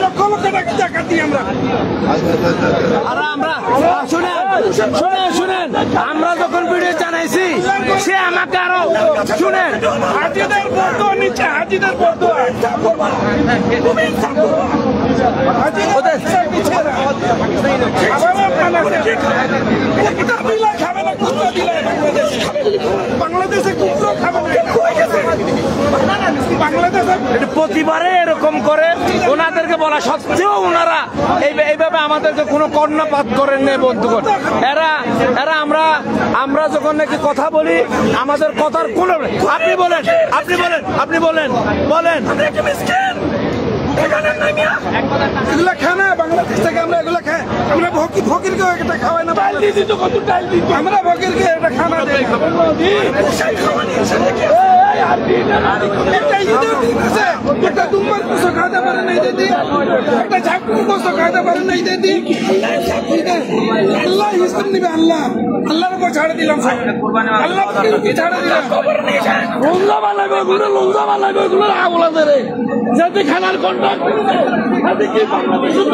লক্ষ লক্ষ টাকা দিই আমরা। শুনেন আমরা যখন ভিডিও জানাইছি সে আমাকে আরো শুনেন হাজিদের বর্তমান নিচে হাজিদের বর্তমান প্রতিবারে এরকম করে ওনাদেরকে বলা সত্ত্বেও ওনারা এইভাবে আমাদেরকে কোনো কর্ণপাত করেন নেই বন্ধুগণ। এরা আমরা যখন নাকি কথা বলি আমাদের কথার কোনো আপনি বলেন এগুলা খানা বাংলাদেশ থেকে আমরা এগুলা খাই আমরা ফকিরকে এটা খাওয়াই না আমরা ফকিরকে এটা খানা দেই একটা দুম্বার কুসো খাইতে পারে নাই দিদি একটা ঝাঁকুর কুসো খাইতে পারে নাই দিদি আল্লাহ হিসাব নিবে আল্লাহর উপর ছাড়ে দিলাম আল্লাহ ছাড়ে দিলাম লঞ্জা বানাবে ওগুলো আগুলা ধরে যাতে খানার কন্ট্রাক্ট কি বাংলাদেশের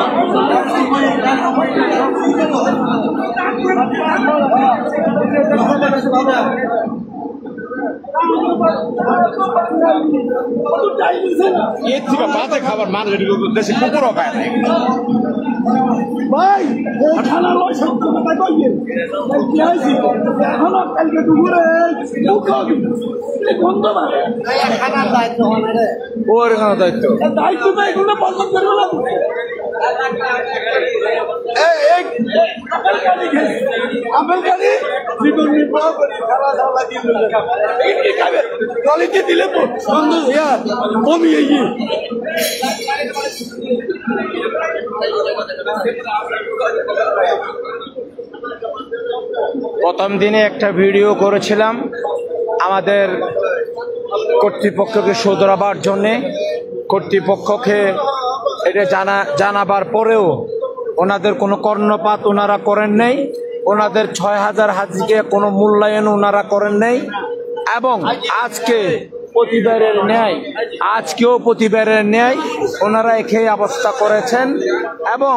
খাবার মানুষ দেশে কুকুরও খায় না ভাই কালকে দুপুরে দায়িত্ব এগুলো বন্ধ করবো না আপেল গাড়ি জীবন গলিতে দিলে বন্ধু কমিয়ে গিয়ে প্রথম দিনে একটা ভিডিও করেছিলাম আমাদের কর্তৃপক্ষকে শুধরাবার জন্যে। কর্তৃপক্ষকে এটা জানাবার পরেও ওনাদের কোনো কর্ণপাত ওনারা করেন নাই, ওনাদের ৬,০০০ হাজিকে কোনো মূল্যায়ন ওনারা করেন নাই। এবং আজকেও প্রতিবারের ন্যায় ওনারা একই অবস্থা করেছেন। এবং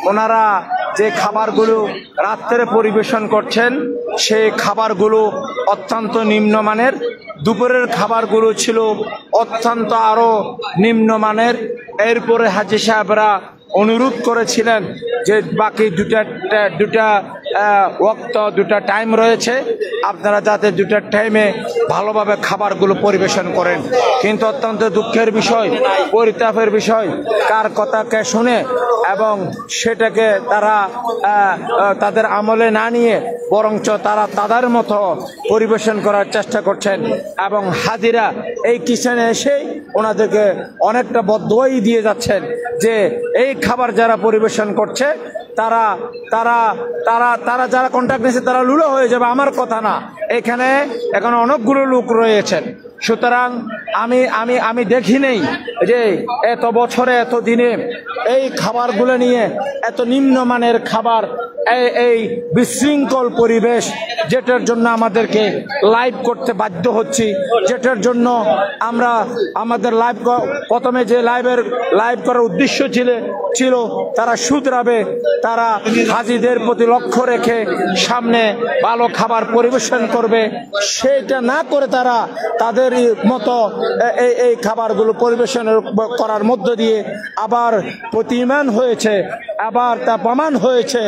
ওনারা যে খাবারগুলো রাত্রে পরিবেশন করছেন সেই খাবারগুলো অত্যন্ত নিম্নমানের, দুপুরের খাবারগুলো ছিল অত্যন্ত আরো নিম্নমানের। এরপরে হাজী সাহেবরা অনুরোধ করেছিলেন যে বাকি দুটা টাইম রয়েছে, আপনারা যাতে দুটা টাইমে ভালোভাবে খাবারগুলো পরিবেশন করেন। কিন্তু অত্যন্ত দুঃখের বিষয়, পরিতাপের বিষয়, কার কথাকে শুনে এবং সেটাকে তারা তাদের আমলে না নিয়ে বরঞ্চ তারা তাদের মতো পরিবেশন করার চেষ্টা করছেন। এবং হাজিরা এই কিচেনে এসেই ওনাদেরকে অনেকটা বদদোয়াই দিয়ে যাচ্ছেন যে এই খাবার যারা পরিবেশন করছে তারা তারা তারা তারা যারা কন্ট্রাক্ট নিয়েছে তারা লুলো হয়ে যাবে, আমার কথা না। এখানে এখন অনেকগুলো লোক রয়েছেন। সুতরাং আমি দেখি নেই যে এত বছরে এত দিনে এই খাবারগুলো নিয়ে এত নিম্নমানের খাবার, এই বিশৃঙ্খল পরিবেশ, যেটার জন্য আমাদেরকে লাইভ করতে বাধ্য হচ্ছি, যেটার জন্য আমরা আমাদের প্রথমে যে লাইভ করার উদ্দেশ্য ছিল তারা শুধরাবে, তারা হাজিদের প্রতি লক্ষ্য রেখে সামনে ভালো খাবার পরিবেশন করবে, সেটা না করে তারা তাদের মতো এই খাবারগুলো পরিবেশন করার মধ্য দিয়ে আবার প্রতিমান হয়েছে, আবার তা প্রমাণ হয়েছে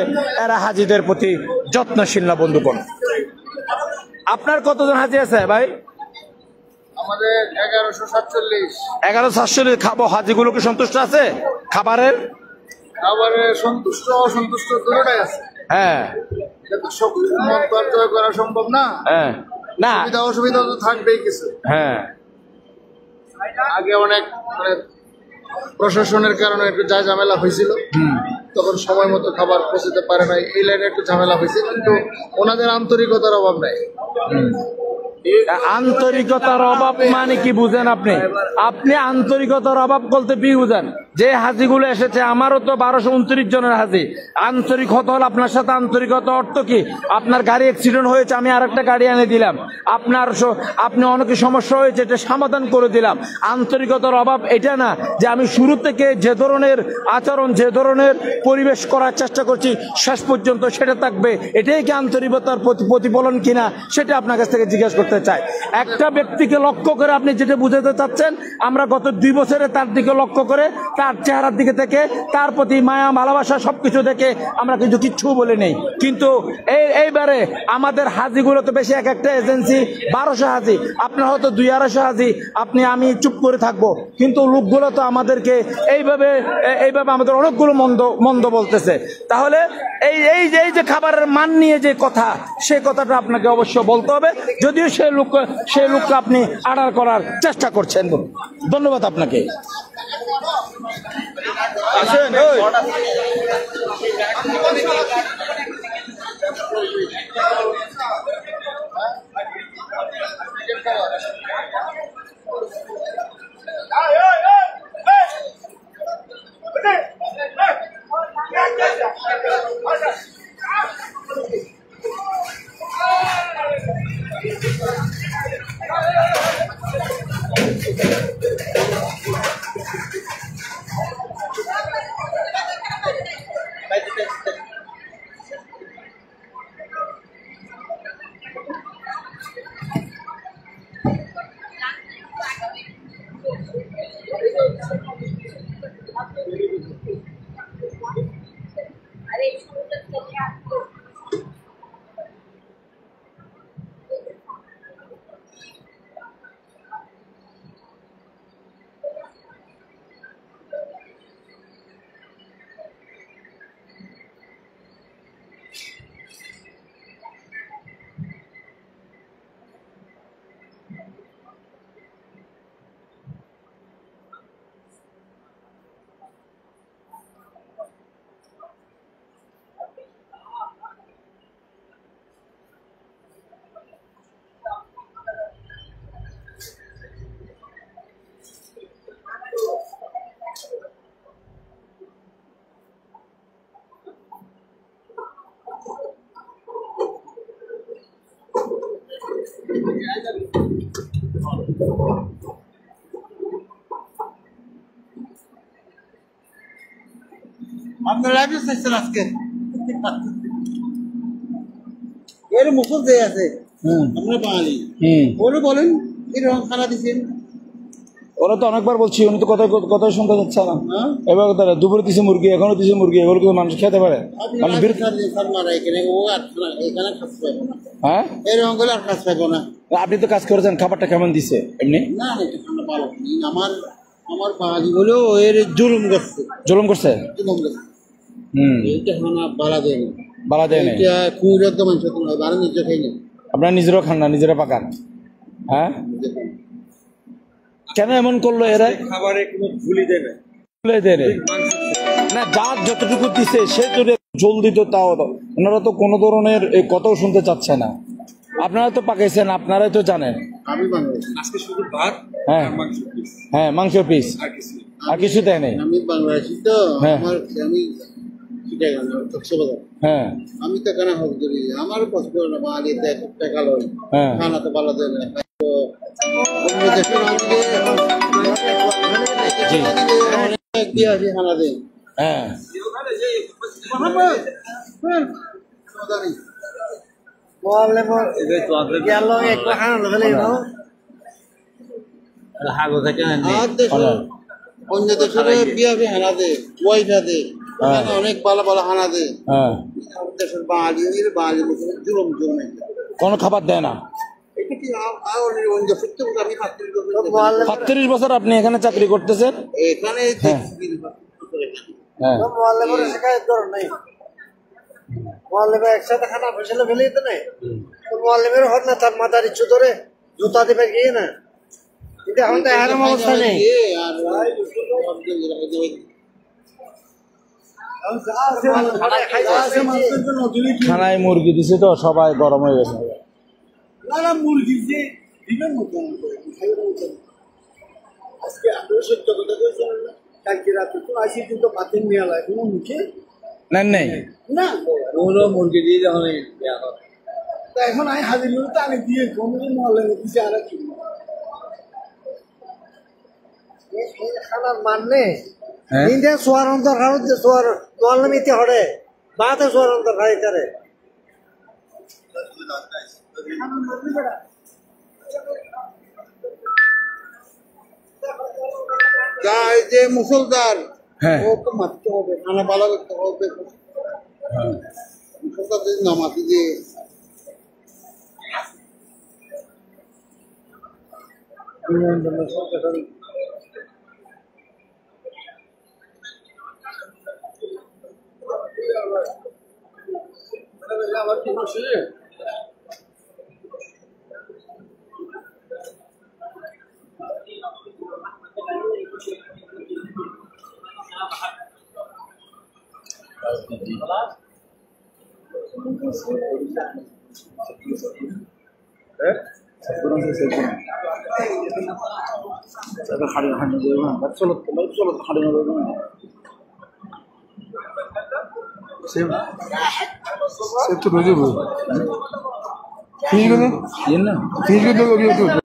এরা হাজিদের প্রতি যত্নশীল না। বন্ধুগণ, আপনার কতজন হাজি আছে ভাই? আমাদের 1147 খাবো। হাজিগুলোকে সন্তুষ্ট আছে খাবারের? সন্তুষ্ট অসন্তুষ্ট দুটোটাই আছে। হ্যাঁ, করা সম্ভব না। হ্যাঁ, না অসুবিধা তো থাকবেই কিছু। হ্যাঁ, আগে অনেক প্রশাসনের কারণে একটু যা ঝামেলা হয়েছিল, তখন সময় মতো খাবার পৌঁছতে পারে নাই, এই লাইনে একটু ঝামেলা হয়েছে। কিন্তু ওনাদের আন্তরিকতার অভাব নাই। আন্তরিকতার অভাব মানে কি বুঝেন আপনি? আপনি আন্তরিকতার অভাব বলতে কি বুঝেন? যে হাজিগুলো এসেছে, আমারও তো 1229 জনের হাজি। আন্তরিক হতে হলে আপনার সাথে আন্তরিকতা অর্থ কি? আপনার গাড়ি অ্যাক্সিডেন্ট হয়েছে, আমি আরেকটা গাড়ি এনে দিলাম। আপনি অনেক সমস্যা হয়েছে, এটা সমাধান করে দিলাম। আন্তরিকতার অভাব এটা না যে আমি শুরু থেকে যে ধরনের আচরণ, যে ধরনের পরিবেশ করার চেষ্টা করছি শেষ পর্যন্ত সেটা থাকবে। এটাই কি আন্তরিকতার প্রতিফলন কিনা সেটা আপনার কাছ থেকে জিজ্ঞাসা করতে চাই। একটা ব্যক্তিকে লক্ষ্য করে আপনি যেটা বুঝাতে চাচ্ছেন, আমরা গত 2 বছরে তার দিকে লক্ষ্য করে, তার চেহারার দিকে থেকে, তার প্রতি মায়া ভালোবাসা সবকিছু দেখে আমরা কিন্তু কিচ্ছু বলে নেই। কিন্তু এইবারে আমাদের হাজিগুলো তো বেশি, এক একটা এজেন্সি 1200 হাজি, আপনার হয়তো 200-250 হাজি, আমি চুপ করে থাকবো। কিন্তু লোকগুলো তো আমাদেরকে এইভাবে আমাদের অনেকগুলো মন্দ বলতেছে। তাহলে এই যে খাবারের মান নিয়ে যে কথা, সেই কথাটা আপনাকে অবশ্য বলতে হবে, যদিও সেই লোককে আপনি আড়াল করার চেষ্টা করছেন। ধন্যবাদ আপনাকে। আসেন, আপনার লাইভে চাইছেন আজকে এর মুখর যে আছে আমরা বাঙালি ওরে বলেন এরকম খানা দিচ্ছেন। ওরা তো অনেকবার বলছি, উনি তো কথা শুনতে যাচ্ছে না। এবার তারা দুপুরে দিছে মুরগি, এখনো দিছে মুরগি, এগুলো কিন্তু মানুষ খেতে পারে? হ্যাঁ, এরকম করলে আর কাজ পাইব না। আপনি তো কাজ করেছেন, খাবারটা কেমন দিছে এমনি? না ভালো, আমার বাঙালি বলেও এর জুলুম করছে। এইটা খানা বাড়া দেয় না, কুড়ির মানুষ বাড়া নিজে খাই না। আপনারা নিজেরাও খান না, নিজেরা পাকান? হ্যাঁ, কেন এমন করলো এরা? খাবারে কোনো ভুলি দেয় না, যার যতটুকু দিছে সে যদি জল দিত তাও ওনারা তো কোনো ধরনের কথাও শুনতে চাচ্ছে না। আপনারা তো পাকাইছেন, আপনারাই তো জানেন। আমি আজকে শুধু ভাত, হ্যাঁ মাংস পিস, আর কিছু দেয় নাই। আমি বাংলাদেশি তো, হ্যাঁ আমি তো কেন হোক যদি আমার পছন্দ না, বাঙালি টাকা লয়, খানা তো ভালো দেয় না। অন্য দেশের খানা দেয়। হ্যাঁ, অন্য দেশের বিয়া হানা দে, ওয়াইফা দে, অনেক ভালো ভালো হানা দে। দেশের বাঙালি জুলুম কোনো খাবার দেয় না। 35 বছর আপনি এখানে চাকরি করতেছেন? এখানে একসাথে খানা ফেসলে ফেলে দিতে নাই, মোয়াল্লিমের হত না, তার মাথার ইচ্ছু ধরে জুতা দিবে গিয়ে না। কিন্তু এখন তো এরকম অবস্থা নেই। খানায় মুরগি দিছে তো সবাই গরম হয়ে গেছে। মুরগি যে দিবেন মতো আজকে আপনার সত্য কথা বলছেন না। কালকে রাতে তো আসি কিন্তু বাতিল নিয়ে আলায় কোনো মুখে নেন নেই না ওগুলো মুরগি দিয়ে যখন দেওয়া হবে তা এখন আমি হাজির হলে তো আমি দিয়ে কোনোদিন মহলে দিচ্ছে আর কি খানার মান নেই হ্যাঁ ইন্ডিয়া সোয়ার অন্তর খারত যে সোয়ার মহলে মিতে হরে বাতে সোয়ার অন্তর খাই তারে এই যে মুসলদার হ্যাঁ ওকে মারতে হবে, খানা ভালো করতে হবে। মুসলদার যদি না মাতি যে আবার কি বলছি ये ना